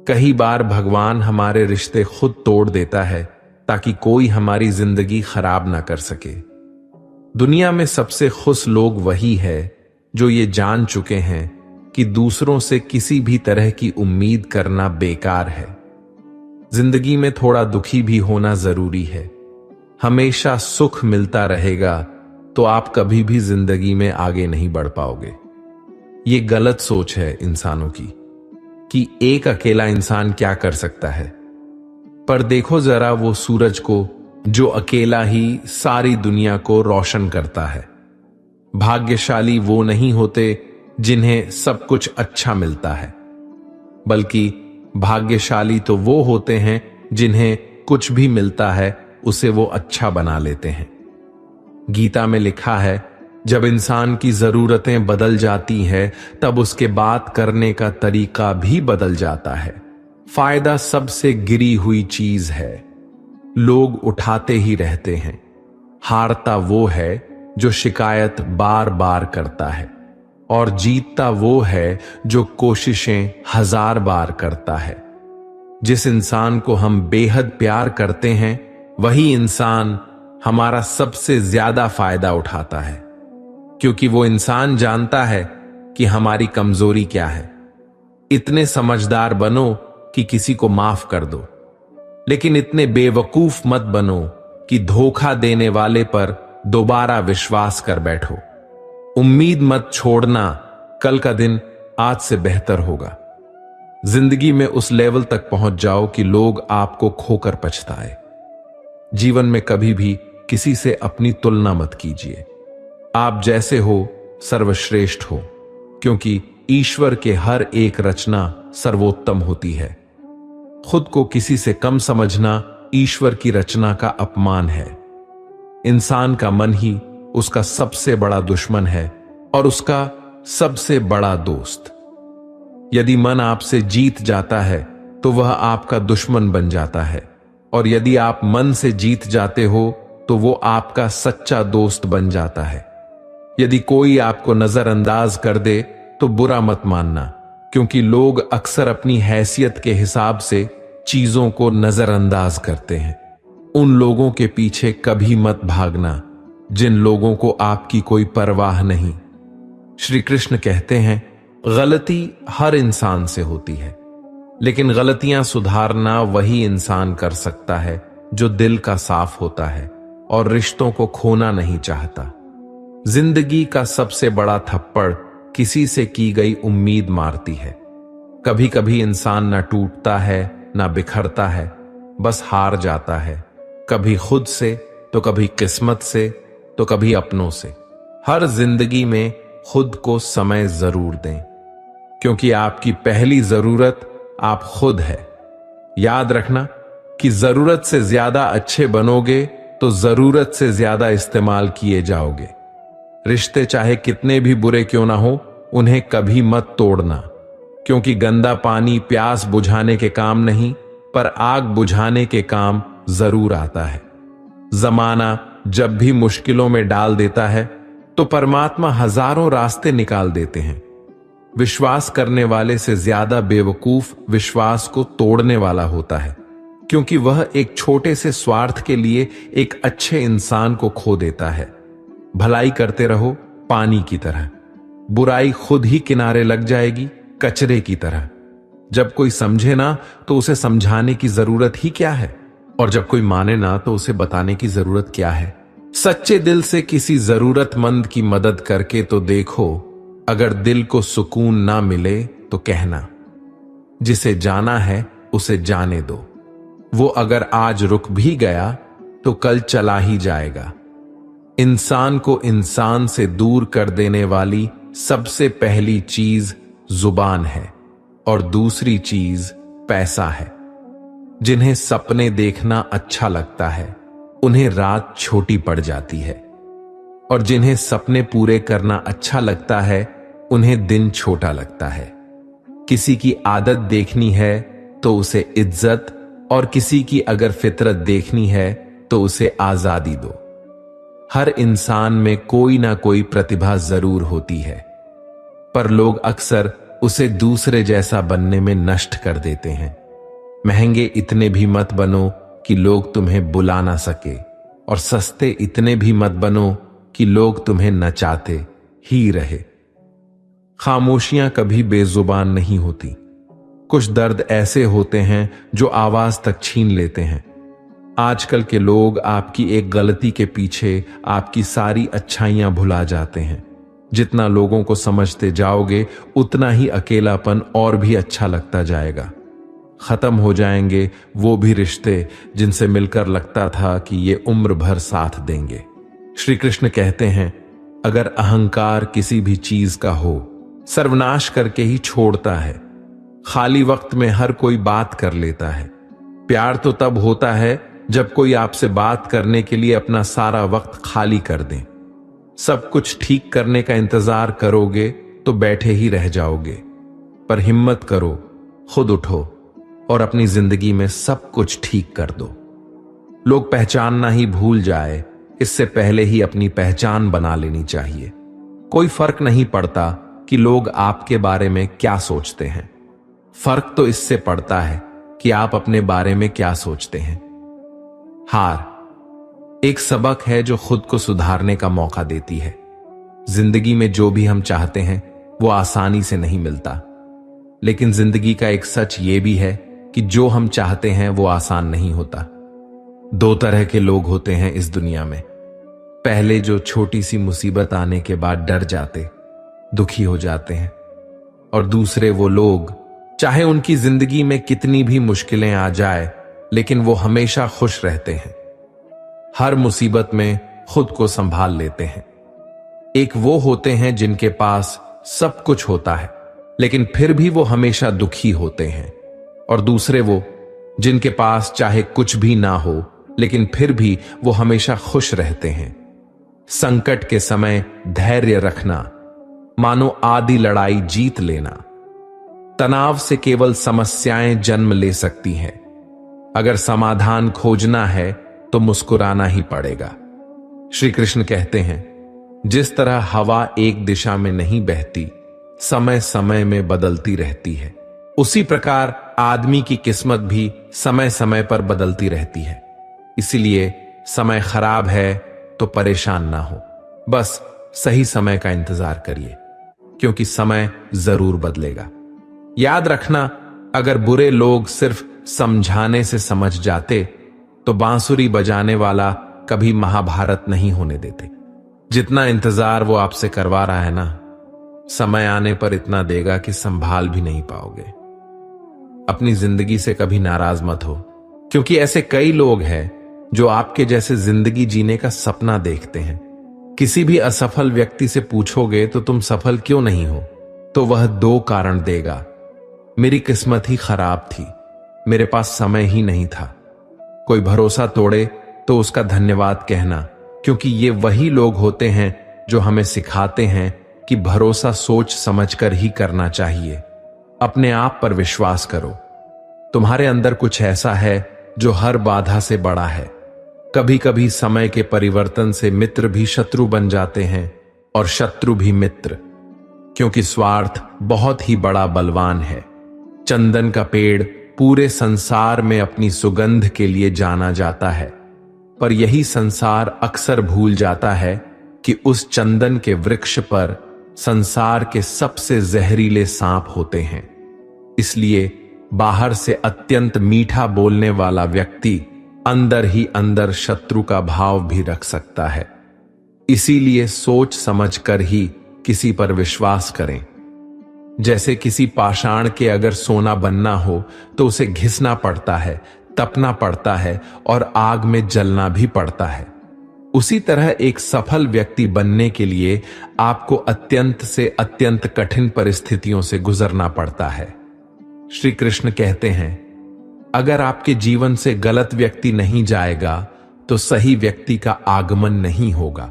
कई बार भगवान हमारे रिश्ते खुद तोड़ देता है ताकि कोई हमारी जिंदगी खराब ना कर सके। दुनिया में सबसे खुश लोग वही है जो ये जान चुके हैं कि दूसरों से किसी भी तरह की उम्मीद करना बेकार है। जिंदगी में थोड़ा दुखी भी होना जरूरी है। हमेशा सुख मिलता रहेगा तो आप कभी भी जिंदगी में आगे नहीं बढ़ पाओगे। ये गलत सोच है इंसानों की कि एक अकेला इंसान क्या कर सकता है। पर देखो जरा वो सूरज को जो अकेला ही सारी दुनिया को रोशन करता है। भाग्यशाली वो नहीं होते जिन्हें सब कुछ अच्छा मिलता है, बल्कि भाग्यशाली तो वो होते हैं जिन्हें कुछ भी मिलता है उसे वो अच्छा बना लेते हैं। गीता में लिखा है, जब इंसान की जरूरतें बदल जाती हैं तब उसके बात करने का तरीका भी बदल जाता है। फायदा सबसे गिरी हुई चीज है, लोग उठाते ही रहते हैं। हारता वो है जो शिकायत बार बार करता है, और जीतता वो है जो कोशिशें 1000 बार करता है। जिस इंसान को हम बेहद प्यार करते हैं वही इंसान हमारा सबसे ज्यादा फायदा उठाता है, क्योंकि वो इंसान जानता है कि हमारी कमजोरी क्या है। इतने समझदार बनो कि किसी को माफ कर दो, लेकिन इतने बेवकूफ मत बनो कि धोखा देने वाले पर दोबारा विश्वास कर बैठो। उम्मीद मत छोड़ना, कल का दिन आज से बेहतर होगा। जिंदगी में उस लेवल तक पहुंच जाओ कि लोग आपको खोकर पछताए। जीवन में कभी भी किसी से अपनी तुलना मत कीजिए। आप जैसे हो सर्वश्रेष्ठ हो, क्योंकि ईश्वर के हर एक रचना सर्वोत्तम होती है। खुद को किसी से कम समझना ईश्वर की रचना का अपमान है। इंसान का मन ही उसका सबसे बड़ा दुश्मन है और उसका सबसे बड़ा दोस्त। यदि मन आपसे जीत जाता है तो वह आपका दुश्मन बन जाता है, और यदि आप मन से जीत जाते हो तो वो आपका सच्चा दोस्त बन जाता है। यदि कोई आपको नजरअंदाज कर दे तो बुरा मत मानना, क्योंकि लोग अक्सर अपनी हैसियत के हिसाब से चीजों को नजरअंदाज करते हैं। उन लोगों के पीछे कभी मत भागना जिन लोगों को आपकी कोई परवाह नहीं। श्री कृष्ण कहते हैं, गलती हर इंसान से होती है, लेकिन गलतियां सुधारना वही इंसान कर सकता है जो दिल का साफ होता है और रिश्तों को खोना नहीं चाहता। जिंदगी का सबसे बड़ा थप्पड़ किसी से की गई उम्मीद मारती है। कभी कभी इंसान न टूटता है न बिखरता है, बस हार जाता है, कभी खुद से तो कभी किस्मत से तो कभी अपनों से। हर जिंदगी में खुद को समय जरूर दें, क्योंकि आपकी पहली जरूरत आप खुद है। याद रखना कि जरूरत से ज्यादा अच्छे बनोगे तो जरूरत से ज्यादा इस्तेमाल किए जाओगे। रिश्ते चाहे कितने भी बुरे क्यों ना हो, उन्हें कभी मत तोड़ना, क्योंकि गंदा पानी प्यास बुझाने के काम नहीं पर आग बुझाने के काम जरूर आता है। जमाना जब भी मुश्किलों में डाल देता है तो परमात्मा हजारों रास्ते निकाल देते हैं। विश्वास करने वाले से ज्यादा बेवकूफ विश्वास को तोड़ने वाला होता है, क्योंकि वह एक छोटे से स्वार्थ के लिए एक अच्छे इंसान को खो देता है। भलाई करते रहो पानी की तरह, बुराई खुद ही किनारे लग जाएगी कचरे की तरह। जब कोई समझे ना तो उसे समझाने की जरूरत ही क्या है, और जब कोई माने ना तो उसे बताने की जरूरत क्या है। सच्चे दिल से किसी जरूरतमंद की मदद करके तो देखो, अगर दिल को सुकून ना मिले तो कहना, जिसे जाना है उसे जाने दो। वो अगर आज रुक भी गया तो कल चला ही जाएगा। इंसान को इंसान से दूर कर देने वाली सबसे पहली चीज जुबान है और दूसरी चीज पैसा है। जिन्हें सपने देखना अच्छा लगता है उन्हें रात छोटी पड़ जाती है, और जिन्हें सपने पूरे करना अच्छा लगता है उन्हें दिन छोटा लगता है। किसी की आदत देखनी है तो उसे इज्जत, और किसी की अगर फितरत देखनी है तो उसे आजादी दो। हर इंसान में कोई ना कोई प्रतिभा जरूर होती है, पर लोग अक्सर उसे दूसरे जैसा बनने में नष्ट कर देते हैं। महंगे इतने भी मत बनो कि लोग तुम्हें बुला ना सके, और सस्ते इतने भी मत बनो कि लोग तुम्हें नचाते ही रहे। खामोशियां कभी बेजुबान नहीं होती। कुछ दर्द ऐसे होते हैं जो आवाज तक छीन लेते हैं। आजकल के लोग आपकी एक गलती के पीछे आपकी सारी अच्छाइयां भुला जाते हैं। जितना लोगों को समझते जाओगे उतना ही अकेलापन और भी अच्छा लगता जाएगा। खत्म हो जाएंगे वो भी रिश्ते जिनसे मिलकर लगता था कि ये उम्र भर साथ देंगे। श्री कृष्ण कहते हैं, अगर अहंकार किसी भी चीज का हो, सर्वनाश करके ही छोड़ता है। खाली वक्त में हर कोई बात कर लेता है। प्यार तो तब होता है जब कोई आपसे बात करने के लिए अपना सारा वक्त खाली कर दे। सब कुछ ठीक करने का इंतजार करोगे तो बैठे ही रह जाओगे। पर हिम्मत करो, खुद उठो और अपनी जिंदगी में सब कुछ ठीक कर दो। लोग पहचानना ही भूल जाए, इससे पहले ही अपनी पहचान बना लेनी चाहिए। कोई फर्क नहीं पड़ता कि लोग आपके बारे में क्या सोचते हैं। फर्क तो इससे पड़ता है कि आप अपने बारे में क्या सोचते हैं। हार एक सबक है जो खुद को सुधारने का मौका देती है। जिंदगी में जो भी हम चाहते हैं वो आसानी से नहीं मिलता, लेकिन जिंदगी का एक सच ये भी है कि जो हम चाहते हैं वो आसान नहीं होता। दो तरह के लोग होते हैं इस दुनिया में। पहले जो छोटी सी मुसीबत आने के बाद डर जाते, दुखी हो जाते हैं, और दूसरे वो लोग चाहे उनकी जिंदगी में कितनी भी मुश्किलें आ जाए लेकिन वो हमेशा खुश रहते हैं। हर मुसीबत में खुद को संभाल लेते हैं। एक वो होते हैं जिनके पास सब कुछ होता है लेकिन फिर भी वो हमेशा दुखी होते हैं, और दूसरे वो जिनके पास चाहे कुछ भी ना हो लेकिन फिर भी वो हमेशा खुश रहते हैं। संकट के समय धैर्य रखना मानो आधी लड़ाई जीत लेना। तनाव से केवल समस्याएं जन्म ले सकती हैं। अगर समाधान खोजना है तो मुस्कुराना ही पड़ेगा। श्री कृष्ण कहते हैं, जिस तरह हवा एक दिशा में नहीं बहती, समय समय में बदलती रहती है, उसी प्रकार आदमी की किस्मत भी समय समय पर बदलती रहती है। इसीलिए समय खराब है तो परेशान ना हो, बस सही समय का इंतजार करिए, क्योंकि समय जरूर बदलेगा। याद रखना, अगर बुरे लोग सिर्फ समझाने से समझ जाते तो बांसुरी बजाने वाला कभी महाभारत नहीं होने देते। जितना इंतजार वो आपसे करवा रहा है ना, समय आने पर इतना देगा कि संभाल भी नहीं पाओगे। अपनी जिंदगी से कभी नाराज मत हो, क्योंकि ऐसे कई लोग हैं जो आपके जैसे जिंदगी जीने का सपना देखते हैं। किसी भी असफल व्यक्ति से पूछोगे तो तुम सफल क्यों नहीं हो, तो वह दो कारण देगा। मेरी किस्मत ही खराब थी, मेरे पास समय ही नहीं था। कोई भरोसा तोड़े तो उसका धन्यवाद कहना, क्योंकि ये वही लोग होते हैं जो हमें सिखाते हैं कि भरोसा सोच समझकर ही करना चाहिए। अपने आप पर विश्वास करो। तुम्हारे अंदर कुछ ऐसा है जो हर बाधा से बड़ा है। कभी कभी समय के परिवर्तन से मित्र भी शत्रु बन जाते हैं और शत्रु भी मित्र, क्योंकि स्वार्थ बहुत ही बड़ा बलवान है। चंदन का पेड़ पूरे संसार में अपनी सुगंध के लिए जाना जाता है, पर यही संसार अक्सर भूल जाता है कि उस चंदन के वृक्ष पर संसार के सबसे जहरीले सांप होते हैं। इसलिए बाहर से अत्यंत मीठा बोलने वाला व्यक्ति अंदर ही अंदर शत्रु का भाव भी रख सकता है। इसीलिए सोच समझकर ही किसी पर विश्वास करें। जैसे किसी पाषाण के अगर सोना बनना हो तो उसे घिसना पड़ता है, तपना पड़ता है और आग में जलना भी पड़ता है। उसी तरह एक सफल व्यक्ति बनने के लिए आपको अत्यंत से अत्यंत कठिन परिस्थितियों से गुजरना पड़ता है। श्री कृष्ण कहते हैं, अगर आपके जीवन से गलत व्यक्ति नहीं जाएगा तो सही व्यक्ति का आगमन नहीं होगा।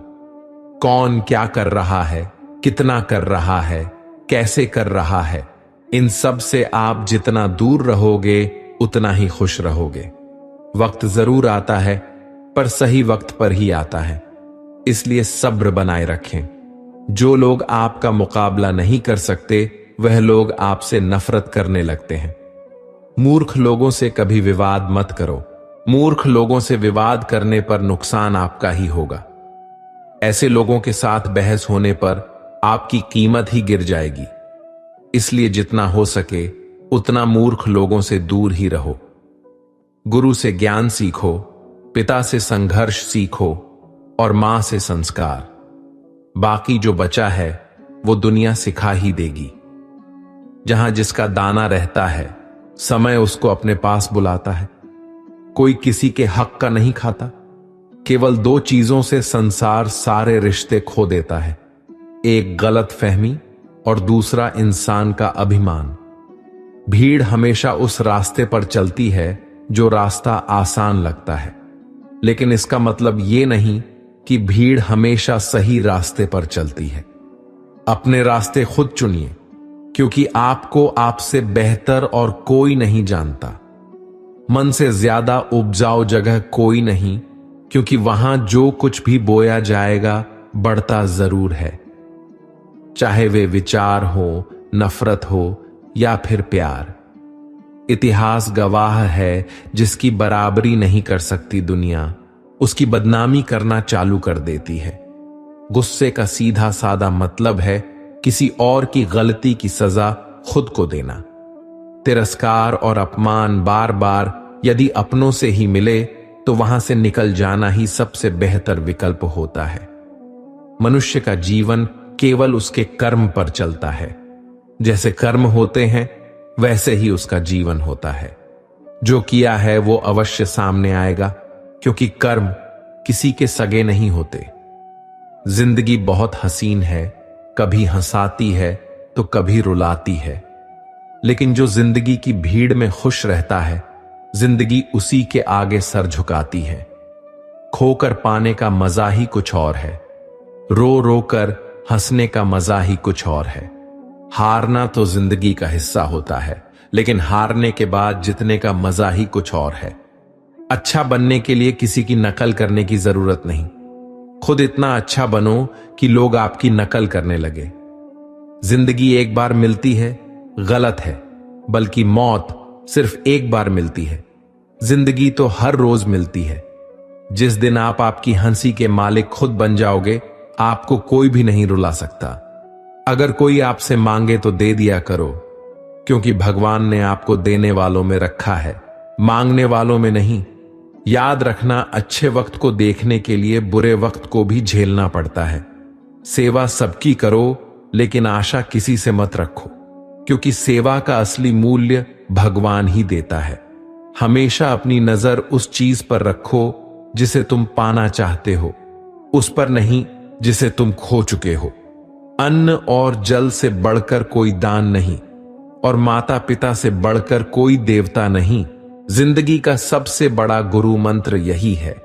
कौन क्या कर रहा है, कितना कर रहा है, कैसे कर रहा है, इन सब से आप जितना दूर रहोगे उतना ही खुश रहोगे। वक्त जरूर आता है, पर सही वक्त पर ही आता है। इसलिए सब्र बनाए रखें। जो लोग आपका मुकाबला नहीं कर सकते वह लोग आपसे नफरत करने लगते हैं। मूर्ख लोगों से कभी विवाद मत करो। मूर्ख लोगों से विवाद करने पर नुकसान आपका ही होगा। ऐसे लोगों के साथ बहस होने पर आपकी कीमत ही गिर जाएगी। इसलिए जितना हो सके उतना मूर्ख लोगों से दूर ही रहो। गुरु से ज्ञान सीखो, पिता से संघर्ष सीखो और मां से संस्कार। बाकी जो बचा है वो दुनिया सिखा ही देगी। जहां जिसका दाना रहता है, समय उसको अपने पास बुलाता है। कोई किसी के हक का नहीं खाता। केवल दो चीजों से संसार सारे रिश्ते खो देता है, एक गलत फहमी और दूसरा इंसान का अभिमान। भीड़ हमेशा उस रास्ते पर चलती है जो रास्ता आसान लगता है, लेकिन इसका मतलब यह नहीं कि भीड़ हमेशा सही रास्ते पर चलती है। अपने रास्ते खुद चुनिए, क्योंकि आपको आपसे बेहतर और कोई नहीं जानता। मन से ज्यादा उपजाऊ जगह कोई नहीं, क्योंकि वहां जो कुछ भी बोया जाएगा बढ़ता जरूर है। चाहे वे विचार हो, नफरत हो या फिर प्यार। इतिहास गवाह है, जिसकी बराबरी नहीं कर सकती दुनिया, उसकी बदनामी करना चालू कर देती है। गुस्से का सीधा सादा मतलब है किसी और की गलती की सजा खुद को देना। तिरस्कार और अपमान बार बार यदि अपनों से ही मिले तो वहां से निकल जाना ही सबसे बेहतर विकल्प होता है। मनुष्य का जीवन केवल उसके कर्म पर चलता है। जैसे कर्म होते हैं वैसे ही उसका जीवन होता है। जो किया है वो अवश्य सामने आएगा, क्योंकि कर्म किसी के सगे नहीं होते। जिंदगी बहुत हसीन है, कभी हंसाती है तो कभी रुलाती है, लेकिन जो जिंदगी की भीड़ में खुश रहता है, जिंदगी उसी के आगे सर झुकाती है। खोकर पाने का मजा ही कुछ और है, रो रो कर हंसने का मजा ही कुछ और है। हारना तो जिंदगी का हिस्सा होता है, लेकिन हारने के बाद जीतने का मजा ही कुछ और है। अच्छा बनने के लिए किसी की नकल करने की जरूरत नहीं। खुद इतना अच्छा बनो कि लोग आपकी नकल करने लगे। जिंदगी एक बार मिलती है गलत है, बल्कि मौत सिर्फ एक बार मिलती है। जिंदगी तो हर रोज मिलती है। जिस दिन आप आपकी हंसी के मालिक खुद बन जाओगे, आपको कोई भी नहीं रुला सकता। अगर कोई आपसे मांगे तो दे दिया करो, क्योंकि भगवान ने आपको देने वालों में रखा है, मांगने वालों में नहीं। याद रखना, अच्छे वक्त को देखने के लिए बुरे वक्त को भी झेलना पड़ता है। सेवा सबकी करो, लेकिन आशा किसी से मत रखो, क्योंकि सेवा का असली मूल्य भगवान ही देता है। हमेशा अपनी नजर उस चीज पर रखो जिसे तुम पाना चाहते हो, उस पर नहीं जिसे तुम खो चुके हो। अन्न और जल से बढ़कर कोई दान नहीं, और माता पिता से बढ़कर कोई देवता नहीं। जिंदगी का सबसे बड़ा गुरु मंत्र यही है।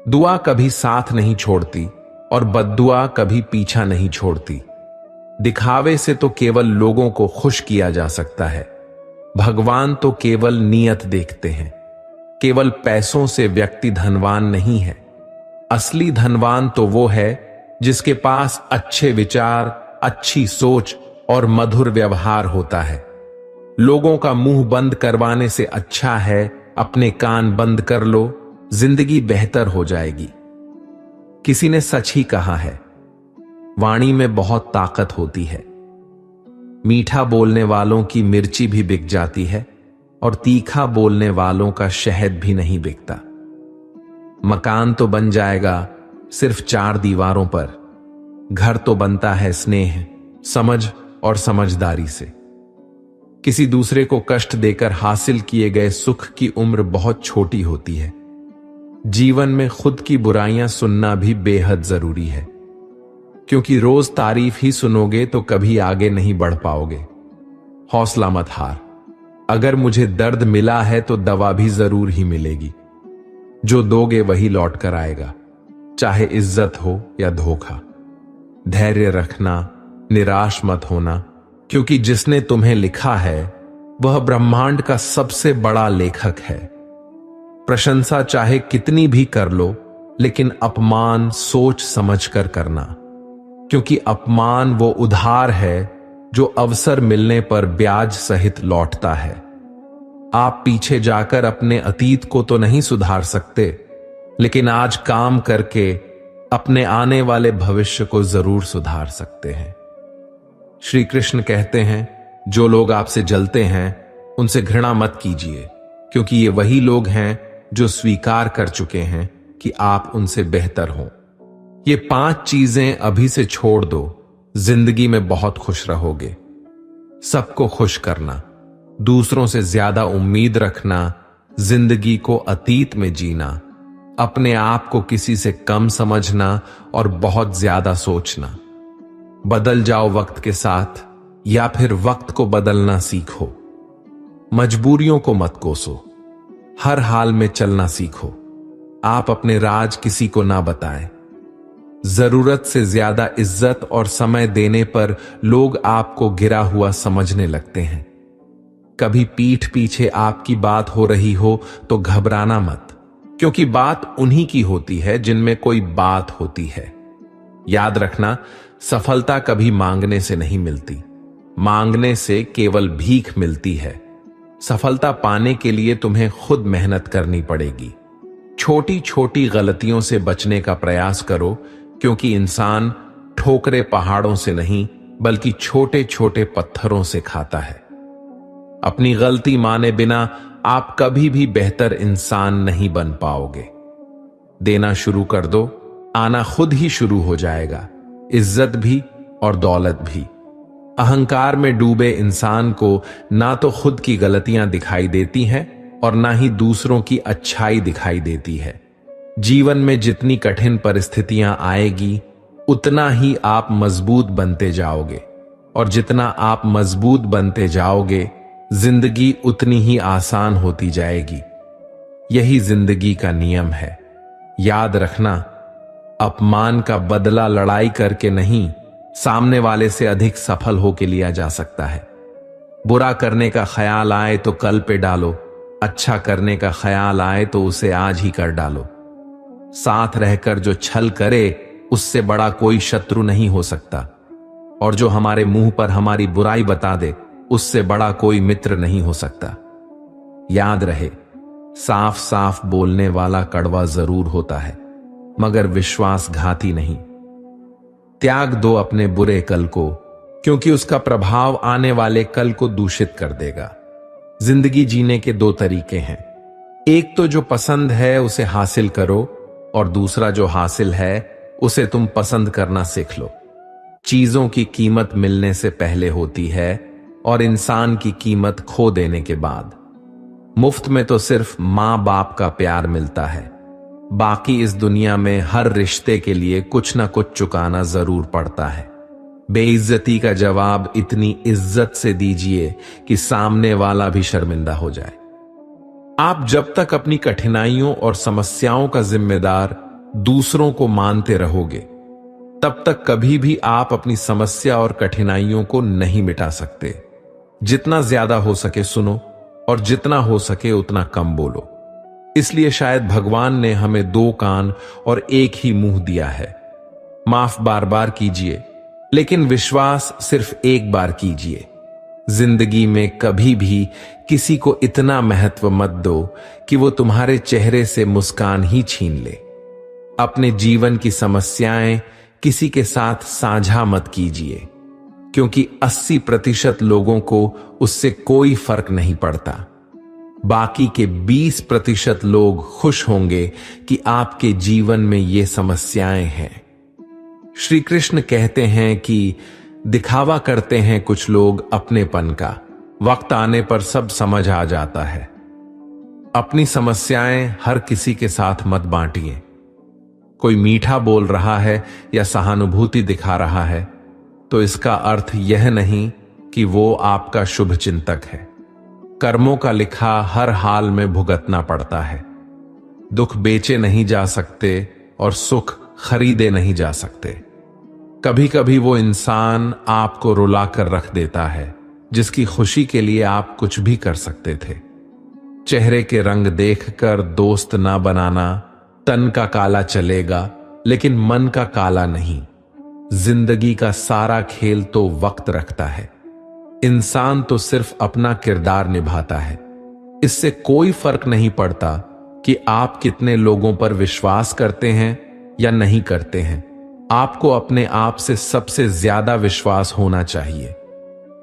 दुआ कभी साथ नहीं छोड़ती और बद्दुआ कभी पीछा नहीं छोड़ती। दिखावे से तो केवल लोगों को खुश किया जा सकता है। भगवान तो केवल नीयत देखते हैं। केवल पैसों से व्यक्ति धनवान नहीं है। असली धनवान तो वो है जिसके पास अच्छे विचार, अच्छी सोच और मधुर व्यवहार होता है। लोगों का मुंह बंद करवाने से अच्छा है अपने कान बंद कर लो, जिंदगी बेहतर हो जाएगी। किसी ने सच ही कहा है, वाणी में बहुत ताकत होती है। मीठा बोलने वालों की मिर्ची भी बिक जाती है, और तीखा बोलने वालों का शहद भी नहीं बिकता। मकान तो बन जाएगा सिर्फ 4 दीवारों पर, घर तो बनता है स्नेह, समझ और समझदारी से। किसी दूसरे को कष्ट देकर हासिल किए गए सुख की उम्र बहुत छोटी होती है। जीवन में खुद की बुराइयां सुनना भी बेहद जरूरी है, क्योंकि रोज तारीफ ही सुनोगे तो कभी आगे नहीं बढ़ पाओगे। हौसला मत हार। अगर मुझे दर्द मिला है तो दवा भी जरूर ही मिलेगी। जो दोगे वही लौट कर आएगा, चाहे इज्जत हो या धोखा। धैर्य रखना, निराश मत होना, क्योंकि जिसने तुम्हें लिखा है वह ब्रह्मांड का सबसे बड़ा लेखक है। प्रशंसा चाहे कितनी भी कर लो, लेकिन अपमान सोच समझ कर करना, क्योंकि अपमान वो उधार है जो अवसर मिलने पर ब्याज सहित लौटता है। आप पीछे जाकर अपने अतीत को तो नहीं सुधार सकते, लेकिन आज काम करके अपने आने वाले भविष्य को जरूर सुधार सकते हैं। श्री कृष्ण कहते हैं, जो लोग आपसे जलते हैं उनसे घृणा मत कीजिए, क्योंकि ये वही लोग हैं जो स्वीकार कर चुके हैं कि आप उनसे बेहतर हो। ये 5 चीजें अभी से छोड़ दो, जिंदगी में बहुत खुश रहोगे। सबको खुश करना, दूसरों से ज्यादा उम्मीद रखना, जिंदगी को अतीत में जीना, अपने आप को किसी से कम समझना और बहुत ज्यादा सोचना। बदल जाओ वक्त के साथ, या फिर वक्त को बदलना सीखो। मजबूरियों को मत कोसो, हर हाल में चलना सीखो। आप अपने राज किसी को ना बताएं। जरूरत से ज्यादा इज्जत और समय देने पर लोग आपको गिरा हुआ समझने लगते हैं। कभी पीठ पीछे आपकी बात हो रही हो तो घबराना मत, क्योंकि बात उन्हीं की होती है जिनमें कोई बात होती है। याद रखना, सफलता कभी मांगने से नहीं मिलती, मांगने से केवल भीख मिलती है। सफलता पाने के लिए तुम्हें खुद मेहनत करनी पड़ेगी। छोटी छोटी गलतियों से बचने का प्रयास करो, क्योंकि इंसान ठोकरे पहाड़ों से नहीं बल्कि छोटे छोटे पत्थरों से खाता है। अपनी गलती माने बिना आप कभी भी बेहतर इंसान नहीं बन पाओगे। देना शुरू कर दो, आना खुद ही शुरू हो जाएगा, इज्जत भी और दौलत भी। अहंकार में डूबे इंसान को ना तो खुद की गलतियां दिखाई देती हैं और ना ही दूसरों की अच्छाई दिखाई देती है। जीवन में जितनी कठिन परिस्थितियां आएगी, उतना ही आप मजबूत बनते जाओगे, और जितना आप मजबूत बनते जाओगे, जिंदगी उतनी ही आसान होती जाएगी। यही जिंदगी का नियम है। याद रखना, अपमान का बदला लड़ाई करके नहीं, सामने वाले से अधिक सफल होके लिया जा सकता है। बुरा करने का ख्याल आए तो कल पे डालो, अच्छा करने का ख्याल आए तो उसे आज ही कर डालो। साथ रहकर जो छल करे, उससे बड़ा कोई शत्रु नहीं हो सकता, और जो हमारे मुंह पर हमारी बुराई बता दे, उससे बड़ा कोई मित्र नहीं हो सकता। याद रहे, साफ साफ बोलने वाला कड़वा जरूर होता है, मगर विश्वासघाती नहीं। त्याग दो अपने बुरे कल को, क्योंकि उसका प्रभाव आने वाले कल को दूषित कर देगा। जिंदगी जीने के 2 तरीके हैं, एक तो जो पसंद है उसे हासिल करो, और दूसरा जो हासिल है उसे तुम पसंद करना सीख लो। चीजों की कीमत मिलने से पहले होती है, और इंसान की कीमत खो देने के बाद। मुफ्त में तो सिर्फ मां बाप का प्यार मिलता है, बाकी इस दुनिया में हर रिश्ते के लिए कुछ ना कुछ चुकाना जरूर पड़ता है। बेइज्जती का जवाब इतनी इज्जत से दीजिए कि सामने वाला भी शर्मिंदा हो जाए। आप जब तक अपनी कठिनाइयों और समस्याओं का जिम्मेदार दूसरों को मानते रहोगे, तब तक कभी भी आप अपनी समस्या और कठिनाइयों को नहीं मिटा सकते। जितना ज्यादा हो सके सुनो, और जितना हो सके उतना कम बोलो। इसलिए शायद भगवान ने हमें 2 कान और एक ही मुंह दिया है। माफ बार बार कीजिए, लेकिन विश्वास सिर्फ एक बार कीजिए। जिंदगी में कभी भी किसी को इतना महत्व मत दो कि वो तुम्हारे चेहरे से मुस्कान ही छीन ले। अपने जीवन की समस्याएं किसी के साथ साझा मत कीजिए, क्योंकि 80% लोगों को उससे कोई फर्क नहीं पड़ता। बाकी के 20% लोग खुश होंगे कि आपके जीवन में ये समस्याएं हैं। श्री कृष्ण कहते हैं कि दिखावा करते हैं कुछ लोग अपनेपन का, वक्त आने पर सब समझ आ जाता है। अपनी समस्याएं हर किसी के साथ मत बांटिए। कोई मीठा बोल रहा है या सहानुभूति दिखा रहा है, तो इसका अर्थ यह नहीं कि वो आपका शुभ चिंतक है। कर्मों का लिखा हर हाल में भुगतना पड़ता है। दुख बेचे नहीं जा सकते और सुख खरीदे नहीं जा सकते। कभी कभी वो इंसान आपको रुला कर रख देता है जिसकी खुशी के लिए आप कुछ भी कर सकते थे। चेहरे के रंग देखकर दोस्त ना बनाना। तन का काला चलेगा लेकिन मन का काला नहीं। जिंदगी का सारा खेल तो वक्त रखता है। इंसान तो सिर्फ अपना किरदार निभाता है। इससे कोई फर्क नहीं पड़ता कि आप कितने लोगों पर विश्वास करते हैं या नहीं करते हैं। आपको अपने आप से सबसे ज्यादा विश्वास होना चाहिए।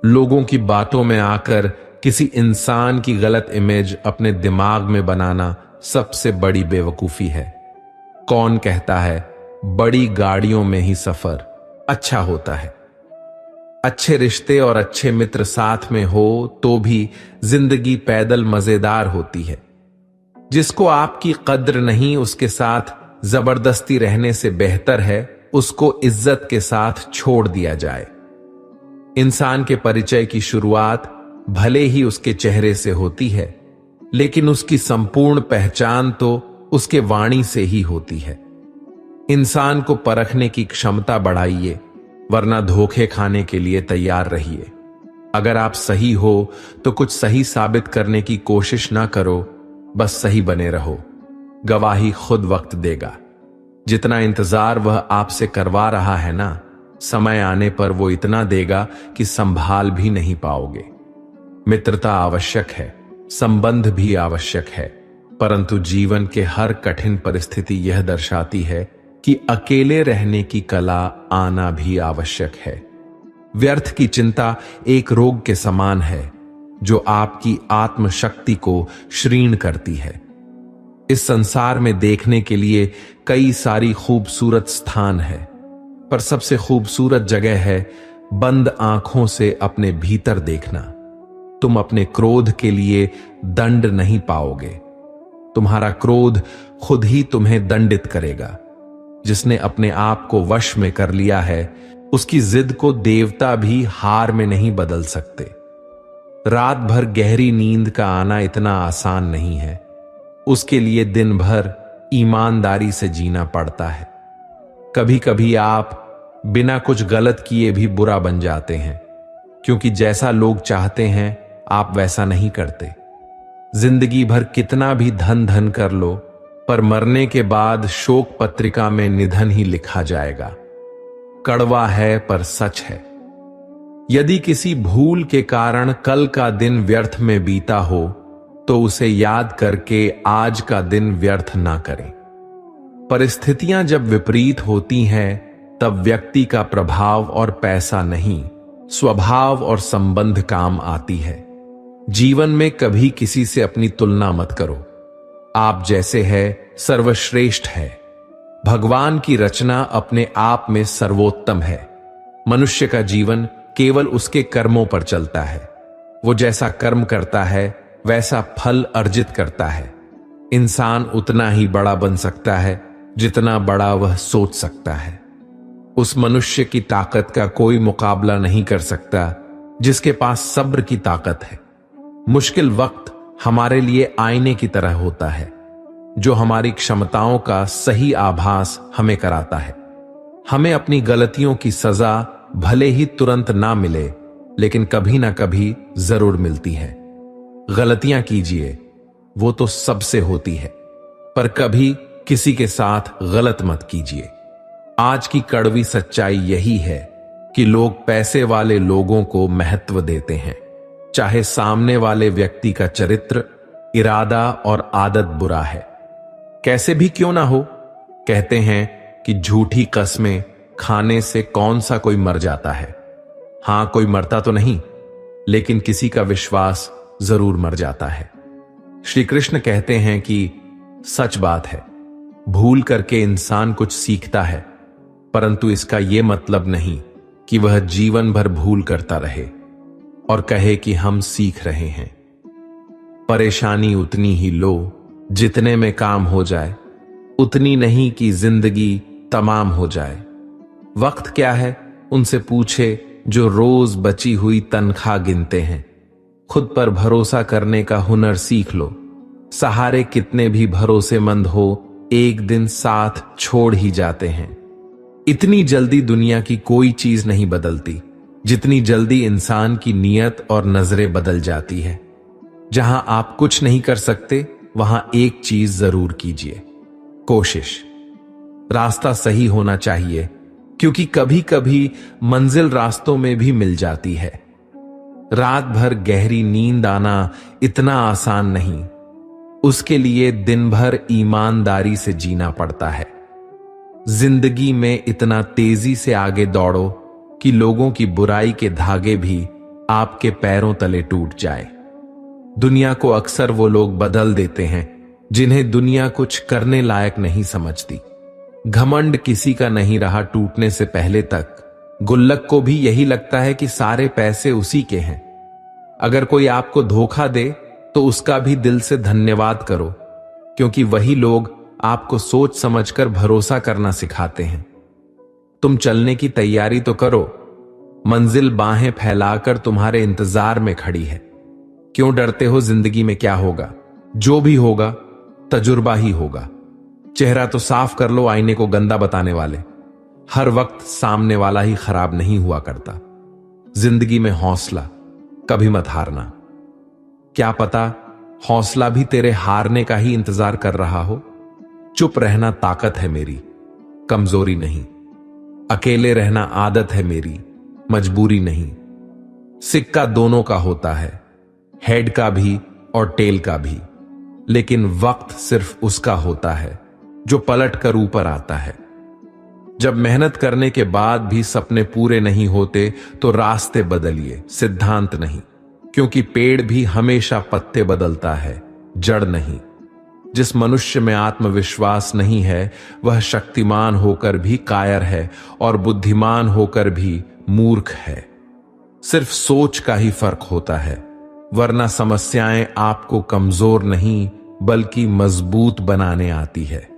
लोगों की बातों में आकर किसी इंसान की गलत इमेज अपने दिमाग में बनाना सबसे बड़ी बेवकूफी है। कौन कहता है बड़ी गाड़ियों में ही सफर अच्छा होता है? अच्छे रिश्ते और अच्छे मित्र साथ में हो तो भी जिंदगी पैदल मजेदार होती है। जिसको आपकी कद्र नहीं, उसके साथ जबरदस्ती रहने से बेहतर है उसको इज्जत के साथ छोड़ दिया जाए। इंसान के परिचय की शुरुआत भले ही उसके चेहरे से होती है, लेकिन उसकी संपूर्ण पहचान तो उसके वाणी से ही होती है। इंसान को परखने की क्षमता बढ़ाइए, वरना धोखे खाने के लिए तैयार रहिए। अगर आप सही हो तो कुछ सही साबित करने की कोशिश ना करो, बस सही बने रहो। गवाही खुद वक्त देगा। जितना इंतजार वह आपसे करवा रहा है ना, समय आने पर वो इतना देगा कि संभाल भी नहीं पाओगे। मित्रता आवश्यक है, संबंध भी आवश्यक है, परंतु जीवन के हर कठिन परिस्थिति यह दर्शाती है कि अकेले रहने की कला आना भी आवश्यक है। व्यर्थ की चिंता एक रोग के समान है जो आपकी आत्मशक्ति को क्षीण करती है। इस संसार में देखने के लिए कई सारी खूबसूरत स्थान है, पर सबसे खूबसूरत जगह है बंद आंखों से अपने भीतर देखना। तुम अपने क्रोध के लिए दंड नहीं पाओगे, तुम्हारा क्रोध खुद ही तुम्हें दंडित करेगा। जिसने अपने आप को वश में कर लिया है, उसकी जिद को देवता भी हार में नहीं बदल सकते। रात भर गहरी नींद का आना इतना आसान नहीं है, उसके लिए दिन भर ईमानदारी से जीना पड़ता है। कभी कभी आप बिना कुछ गलत किए भी बुरा बन जाते हैं, क्योंकि जैसा लोग चाहते हैं आप वैसा नहीं करते। जिंदगी भर कितना भी धन धन कर लो, पर मरने के बाद शोक पत्रिका में निधन ही लिखा जाएगा। कड़वा है पर सच है। यदि किसी भूल के कारण कल का दिन व्यर्थ में बीता हो, तो उसे याद करके आज का दिन व्यर्थ ना करें। परिस्थितियां जब विपरीत होती हैं, तब व्यक्ति का प्रभाव और पैसा नहीं, स्वभाव और संबंध काम आती है। जीवन में कभी किसी से अपनी तुलना मत करो। आप जैसे है सर्वश्रेष्ठ है। भगवान की रचना अपने आप में सर्वोत्तम है। मनुष्य का जीवन केवल उसके कर्मों पर चलता है। वो जैसा कर्म करता है वैसा फल अर्जित करता है। इंसान उतना ही बड़ा बन सकता है जितना बड़ा वह सोच सकता है। उस मनुष्य की ताकत का कोई मुकाबला नहीं कर सकता जिसके पास सब्र की ताकत है। मुश्किल वक्त हमारे लिए आईने की तरह होता है, जो हमारी क्षमताओं का सही आभास हमें कराता है। हमें अपनी गलतियों की सजा भले ही तुरंत ना मिले, लेकिन कभी ना कभी जरूर मिलती है। गलतियां कीजिए, वो तो सबसे होती है, पर कभी किसी के साथ गलत मत कीजिए। आज की कड़वी सच्चाई यही है कि लोग पैसे वाले लोगों को महत्व देते हैं, चाहे सामने वाले व्यक्ति का चरित्र, इरादा और आदत बुरा है। कैसे भी क्यों ना हो, कहते हैं कि झूठी कस्में खाने से कौन सा कोई मर जाता है। हां, कोई मरता तो नहीं, लेकिन किसी का विश्वास जरूर मर जाता है। श्री कृष्ण कहते हैं कि सच बात है, भूल करके इंसान कुछ सीखता है, परंतु इसका यह मतलब नहीं कि वह जीवन भर भूल करता रहे और कहे कि हम सीख रहे हैं। परेशानी उतनी ही लो जितने में काम हो जाए, उतनी नहीं कि जिंदगी तमाम हो जाए। वक्त क्या है उनसे पूछे जो रोज बची हुई तनख्वाह गिनते हैं। खुद पर भरोसा करने का हुनर सीख लो। सहारे कितने भी भरोसेमंद हो, एक दिन साथ छोड़ ही जाते हैं। इतनी जल्दी दुनिया की कोई चीज नहीं बदलती जितनी जल्दी इंसान की नीयत और नजरें बदल जाती है। जहां आप कुछ नहीं कर सकते, वहां एक चीज जरूर कीजिए, कोशिश। रास्ता सही होना चाहिए, क्योंकि कभी कभी मंजिल रास्तों में भी मिल जाती है। रात भर गहरी नींद आना इतना आसान नहीं। उसके लिए दिन भर ईमानदारी से जीना पड़ता है। जिंदगी में इतना तेजी से आगे दौड़ो कि लोगों की बुराई के धागे भी आपके पैरों तले टूट जाए। दुनिया को अक्सर वो लोग बदल देते हैं जिन्हें दुनिया कुछ करने लायक नहीं समझती। घमंड किसी का नहीं रहा टूटने से पहले तक। गुल्लक को भी यही लगता है कि सारे पैसे उसी के हैं। अगर कोई आपको धोखा दे तो उसका भी दिल से धन्यवाद करो, क्योंकि वही लोग आपको सोच समझकर भरोसा करना सिखाते हैं। तुम चलने की तैयारी तो करो, मंजिल बाहें फैलाकर तुम्हारे इंतजार में खड़ी है। क्यों डरते हो? जिंदगी में क्या होगा? जो भी होगा तजुर्बा ही होगा। चेहरा तो साफ कर लो, आईने को गंदा बताने वाले। हर वक्त सामने वाला ही खराब नहीं हुआ करता। जिंदगी में हौसला कभी मत हारना। क्या पता हौसला भी तेरे हारने का ही इंतजार कर रहा हो। चुप रहना ताकत है मेरी, कमजोरी नहीं। अकेले रहना आदत है मेरी, मजबूरी नहीं। सिक्का दोनों का होता है, हेड का भी और टेल का भी, लेकिन वक्त सिर्फ उसका होता है जो पलट कर ऊपर आता है। जब मेहनत करने के बाद भी सपने पूरे नहीं होते तो रास्ते बदलिए, सिद्धांत नहीं। क्योंकि पेड़ भी हमेशा पत्ते बदलता है, जड़ नहीं। जिस मनुष्य में आत्मविश्वास नहीं है वह शक्तिमान होकर भी कायर है और बुद्धिमान होकर भी मूर्ख है। सिर्फ सोच का ही फर्क होता है, वरना समस्याएं आपको कमजोर नहीं बल्कि मजबूत बनाने आती है।